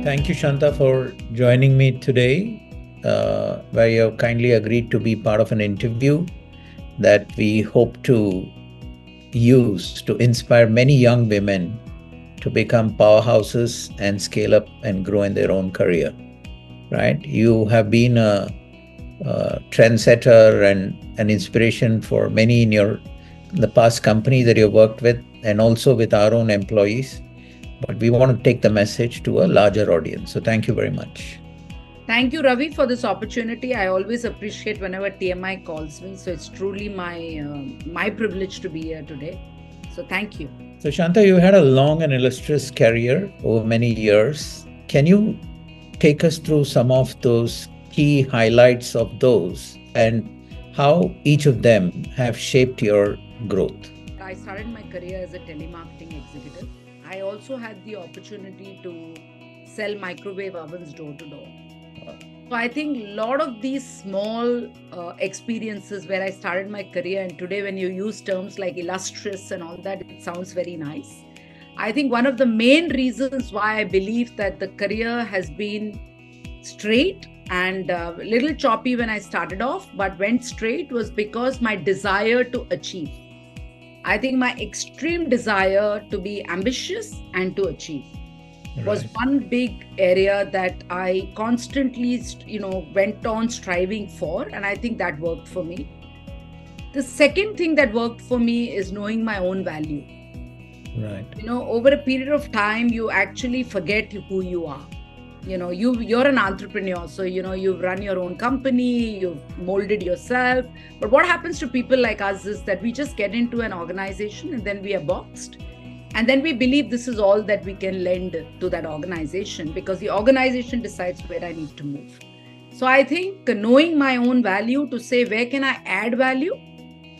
Thank you, Shanta, for joining me today, where you have kindly agreed to be part of an interview that we hope to use to inspire many young women to become powerhouses and scale up and grow in their own career. Right? You have been a trendsetter and an inspiration for many in the past company that you worked with, and also with our own employees. But we want to take the message to a larger audience. So thank you very much. Thank you, Ravi, for this opportunity. I always appreciate whenever TMI calls me. So it's truly my privilege to be here today. So thank you. So Shanta, you had a long and illustrious career over many years. Can you take us through some of those key highlights of those and how each of them have shaped your growth? I started my career as a telemarketing executive. I also had the opportunity to sell microwave ovens door to door. So I think a lot of these small experiences where I started my career, and today when you use terms like illustrious and all that, it sounds very nice. I think one of the main reasons why I believe that the career has been straight and a little choppy when I started off, but went straight, was because my desire to achieve. I think my extreme desire to be ambitious and to achieve was one big area that I constantly, went on striving for. And I think that worked for me. The second thing that worked for me is knowing my own value. Right. Over a period of time, you actually forget who you are. You're an entrepreneur, so you've run your own company, you've molded yourself. But what happens to people like us is that we just get into an organization and then we are boxed, and then we believe this is all that we can lend to that organization because the organization decides where I need to move. So I think knowing my own value to say where can I add value.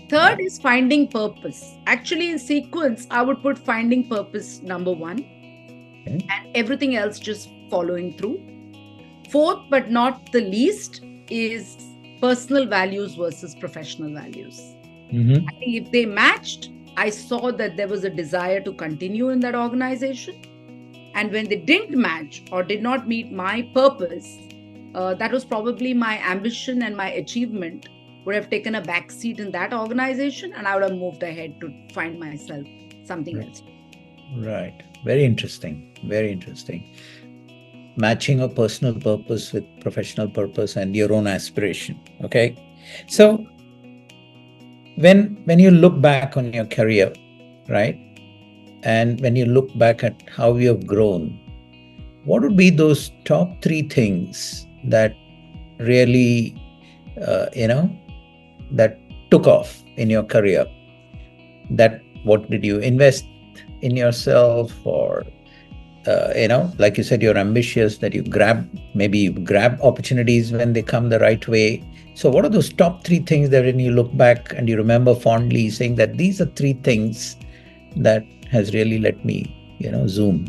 Third is finding purpose. Actually, in sequence, I would put finding purpose number one, and everything else just following through. Fourth, but not the least, is personal values versus professional values. I think if they matched, I saw that there was a desire to continue in that organization. And when they didn't match or did not meet my purpose, that was probably my ambition and my achievement would have taken a backseat in that organization, and I would have moved ahead to find myself something else. Right. Very interesting. Very interesting. Matching a personal purpose with professional purpose and your own aspiration. Okay. So when you look back on your career, right, and when you look back at how you have grown, what would be those top three things that really, that took off in your career? What did you invest in yourself, or like you said, you're ambitious, that you grab opportunities when they come the right way. So what are those top three things that when you look back and you remember fondly saying that these are three things that has really let me, zoom?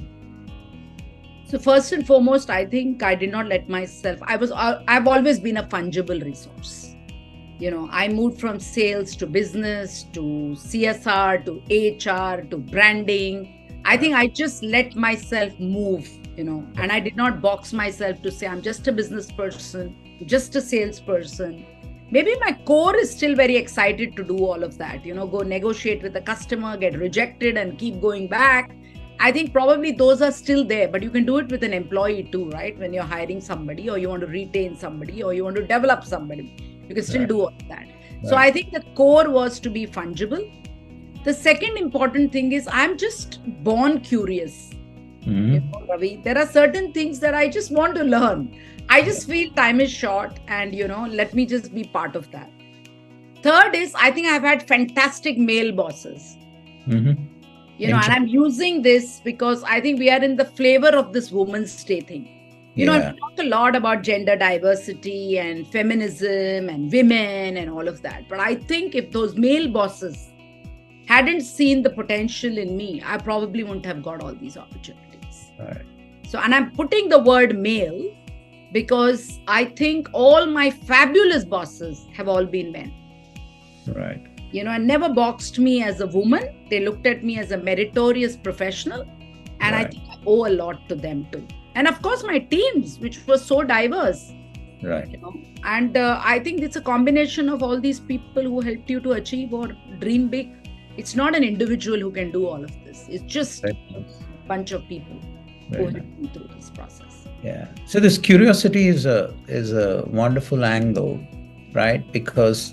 So first and foremost, I think I did not let myself, I've always been a fungible resource. I moved from sales to business to CSR to HR to branding. I think I just let myself move, and I did not box myself to say I'm just a business person, just a salesperson. Maybe my core is still very excited to do all of that, go negotiate with the customer, get rejected and keep going back. I think probably those are still there, but you can do it with an employee too, right? When you're hiring somebody, or you want to retain somebody, or you want to develop somebody. You can still do all of that. So I think the core was to be fungible. The second important thing is I'm just born curious. Ravi, there are certain things that I just want to learn. I just feel time is short, and let me just be part of that. Third is I think I've had fantastic male bosses. And I'm using this because I think we are in the flavor of this Women's Day thing. I've talked a lot about gender diversity and feminism and women and all of that. But I think if those male bosses hadn't seen the potential in me, I probably wouldn't have got all these opportunities. Right. So, and I'm putting the word male because I think all my fabulous bosses have all been men. Right. And never boxed me as a woman. They looked at me as a meritorious professional. And I think I owe a lot to them too. And of course, my teams, which was so diverse. Right. And I think it's a combination of all these people who helped you to achieve or dream big. It's not an individual who can do all of this. It's just a bunch of people who helped me through this process. Yeah. So this curiosity is a wonderful angle, right? Because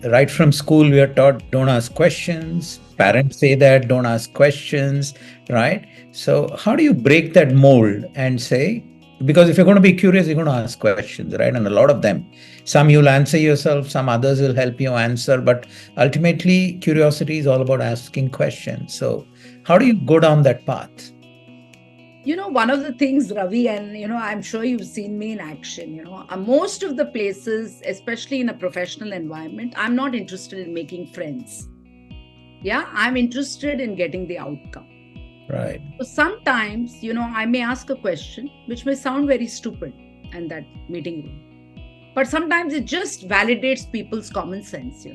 right from school we are taught don't ask questions. Parents say that don't ask questions, right? So how do you break that mold and say, because if you're going to be curious, you're going to ask questions, right? And a lot of them. Some you'll answer yourself, some others will help you answer, but ultimately curiosity is all about asking questions. So how do you go down that path? One of the things, Ravi, and I'm sure you've seen me in action, most of the places, especially in a professional environment, I'm not interested in making friends. Yeah, I'm interested in getting the outcome. Right. So sometimes, I may ask a question which may sound very stupid in that meeting room, but sometimes it just validates people's common sense.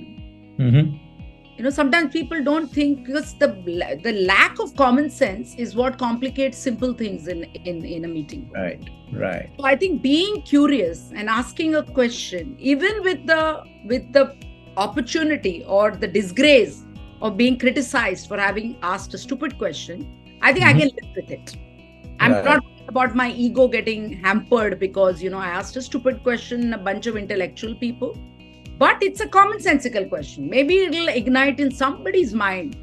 Sometimes people don't think, because the lack of common sense is what complicates simple things in a meeting. Right. So I think being curious and asking a question, even with the opportunity or the disgrace of being criticized for having asked a stupid question, I think I can live with it. I'm not worried about my ego getting hampered because, I asked a stupid question in a bunch of intellectual people. But it's a commonsensical question. Maybe it'll ignite in somebody's mind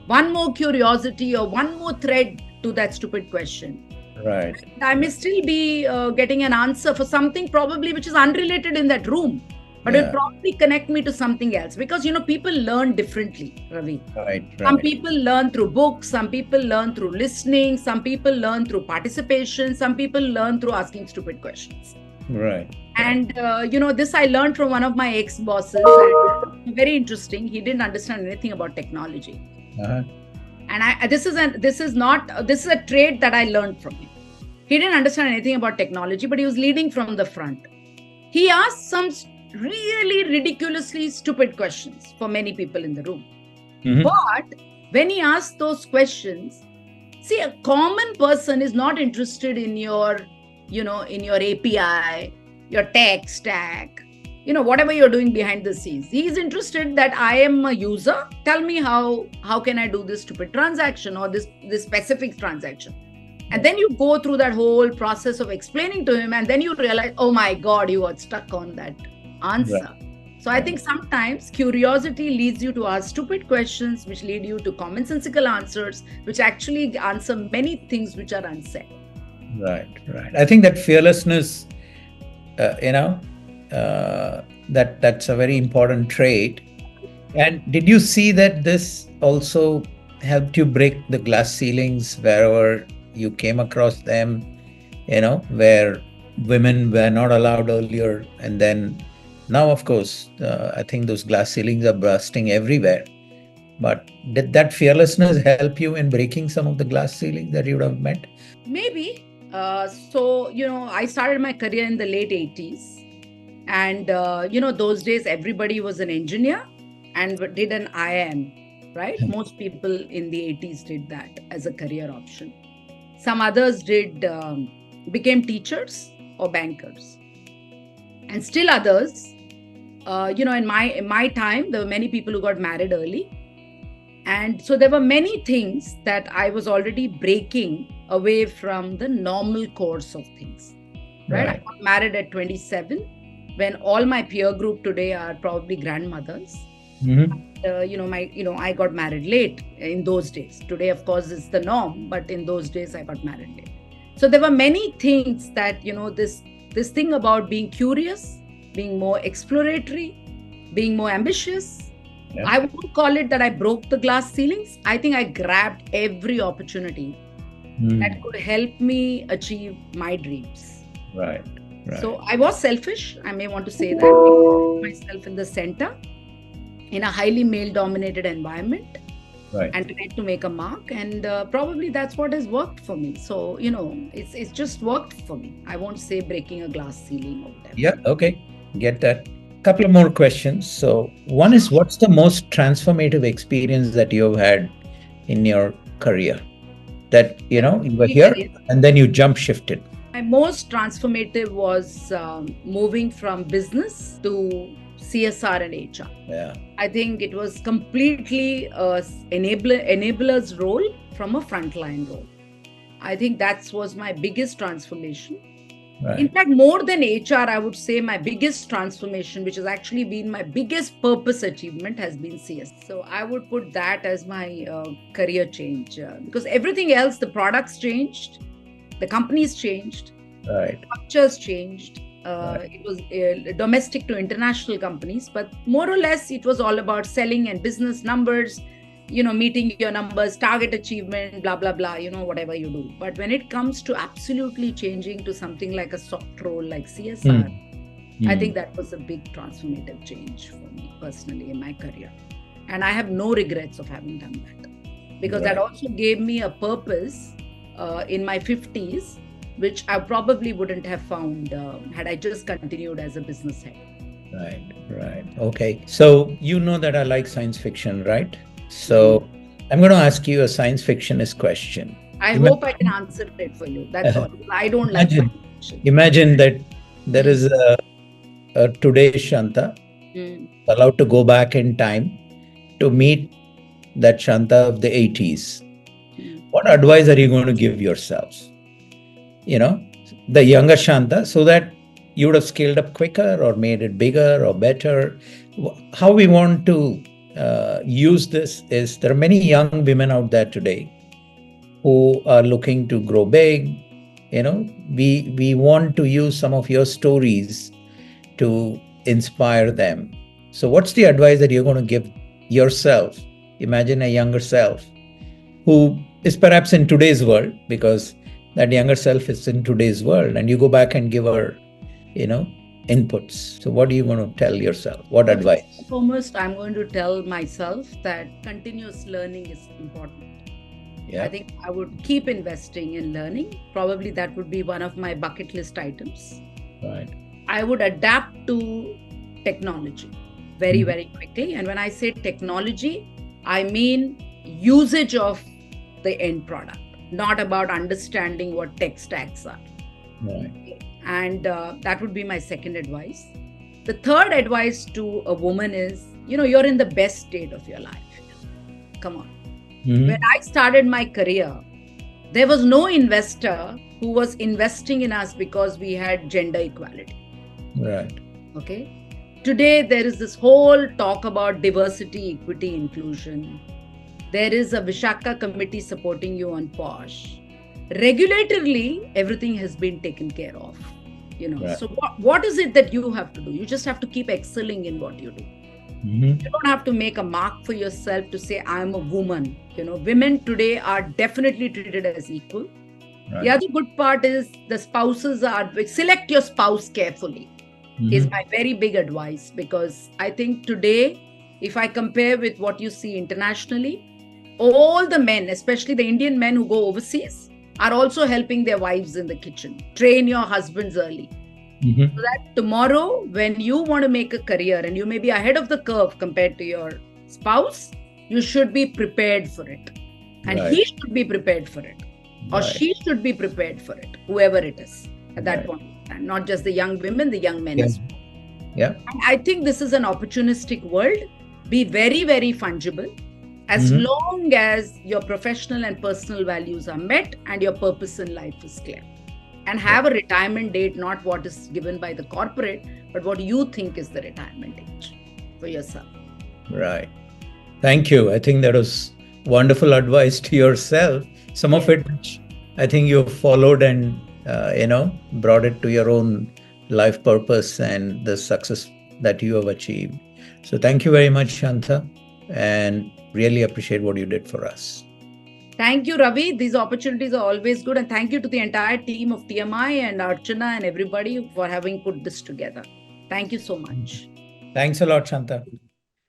one more curiosity or one more thread to that stupid question. Right. And I may still be getting an answer for something probably which is unrelated in that room, but it'll probably connect me to something else. Because, people learn differently, Ravi. Right. Some people learn through books, some people learn through listening, some people learn through participation, some people learn through asking stupid questions. Right. And, this I learned from one of my ex-bosses. Very interesting. He didn't understand anything about technology. And this is a trait that I learned from him. He didn't understand anything about technology, but he was leading from the front. He asked some really ridiculously stupid questions for many people in the room. But when he asked those questions, see, a common person is not interested in your API, your tech stack, whatever you're doing behind the scenes. He's interested that I am a user. Tell me how can I do this stupid transaction or this specific transaction. And then you go through that whole process of explaining to him, and then you realize, oh my God, you got stuck on that answer. Right. So I think sometimes curiosity leads you to ask stupid questions, which lead you to commonsensical answers, which actually answer many things which are unsaid. Right. I think that fearlessness, that's a very important trait. And did you see that this also helped you break the glass ceilings wherever you came across them, where women were not allowed earlier, and then now, of course, I think those glass ceilings are bursting everywhere. But did that fearlessness help you in breaking some of the glass ceilings that you would have met? Maybe. I started my career in the late 80s. And, those days, everybody was an engineer and did an IIM, right? Most people in the 80s did that as a career option. Some others became teachers or bankers. And still others, in my time, there were many people who got married early. And so there were many things that I was already breaking away from the normal course of things. Right? I got married at 27, when all my peer group today are probably grandmothers. I got married late in those days. Today, of course, is the norm, but in those days, I got married late. So there were many things that, this thing about being curious, being more exploratory, being more ambitious. Yeah. I won't call it that I broke the glass ceilings. I think I grabbed every opportunity that could help me achieve my dreams. Right. So I was selfish. I may want to say that. I put myself in the center in a highly male-dominated environment. Right. And tried to make a mark, and probably that's what has worked for me. So, it's just worked for me. I won't say breaking a glass ceiling or whatever. Yeah, okay. Get that. Couple of more questions. So one is, what's the most transformative experience that you've had in your career? that, you were here and then you jump shifted? My most transformative was moving from business to CSR and HR. Yeah. I think it was completely enabler's role from a frontline role. I think that was my biggest transformation. Right. In fact, more than HR, I would say my biggest transformation, which has actually been my biggest purpose achievement, has been CS. So I would put that as my career change because everything else, the products changed, the companies changed, right, structures changed. Right. It was domestic to international companies, but more or less it was all about selling and business numbers, meeting your numbers, target achievement, blah, blah, blah, whatever you do. But when it comes to absolutely changing to something like a soft role like CSR, I think that was a big transformative change for me personally in my career. And I have no regrets of having done that, because that also gave me a purpose in my 50s, which I probably wouldn't have found had I just continued as a business head. Right. Okay. So you know that I like science fiction, right? So I'm going to ask you a science fictionist question. I hope I can answer it for you. That's all. I don't like science fiction. Imagine that there is a today's Shanta allowed to go back in time to meet that Shanta of the 80s. What advice are you going to give yourself? The younger Shanta, so that you would have scaled up quicker or made it bigger or better. How we want to use this is, there are many young women out there today who are looking to grow big. We want to use some of your stories to inspire them. So what's the advice that you're going to give yourself? Imagine a younger self who is perhaps in today's world, because that younger self is in today's world, and you go back and give her, inputs. So what are you going to tell yourself? What advice? Foremost, I'm going to tell myself that continuous learning is important. Yeah. I think I would keep investing in learning. Probably that would be one of my bucket list items. Right. I would adapt to technology very, very quickly. And when I say technology, I mean usage of the end product, not about understanding what tech stacks are. Right. And that would be my second advice. The third advice to a woman is, you're in the best state of your life. Come on. When I started my career, there was no investor who was investing in us because we had gender equality. Right. Okay. Today, there is this whole talk about diversity, equity, inclusion. There is a Vishaka committee supporting you on POSH. Regulatorily, everything has been taken care of. Right. So what is it that you have to do? You just have to keep excelling in what you do. You don't have to make a mark for yourself to say, I'm a woman. Women today are definitely treated as equal. Right. The other good part is the spouses select your spouse carefully, is my very big advice, because I think today, if I compare with what you see internationally, all the men, especially the Indian men who go overseas, are also helping their wives in the kitchen. Train your husbands early. So that tomorrow, when you want to make a career and you may be ahead of the curve compared to your spouse, you should be prepared for it. And he should be prepared for it. Or she should be prepared for it, whoever it is at that point. And not just the young women, the young men as well. Yeah. And I think this is an opportunistic world. Be very, very fungible. As long as your professional and personal values are met and your purpose in life is clear. And have a retirement date, not what is given by the corporate, but what you think is the retirement age for yourself. Right. Thank you. I think that was wonderful advice to yourself. Some of it, I think you followed and, brought it to your own life purpose and the success that you have achieved. So thank you very much, Shanta, and really appreciate what you did for us. Thank you, Ravi. These opportunities are always good. And thank you to the entire team of TMI and Archana and everybody for having put this together. Thank you so much. Thanks a lot, Shanta.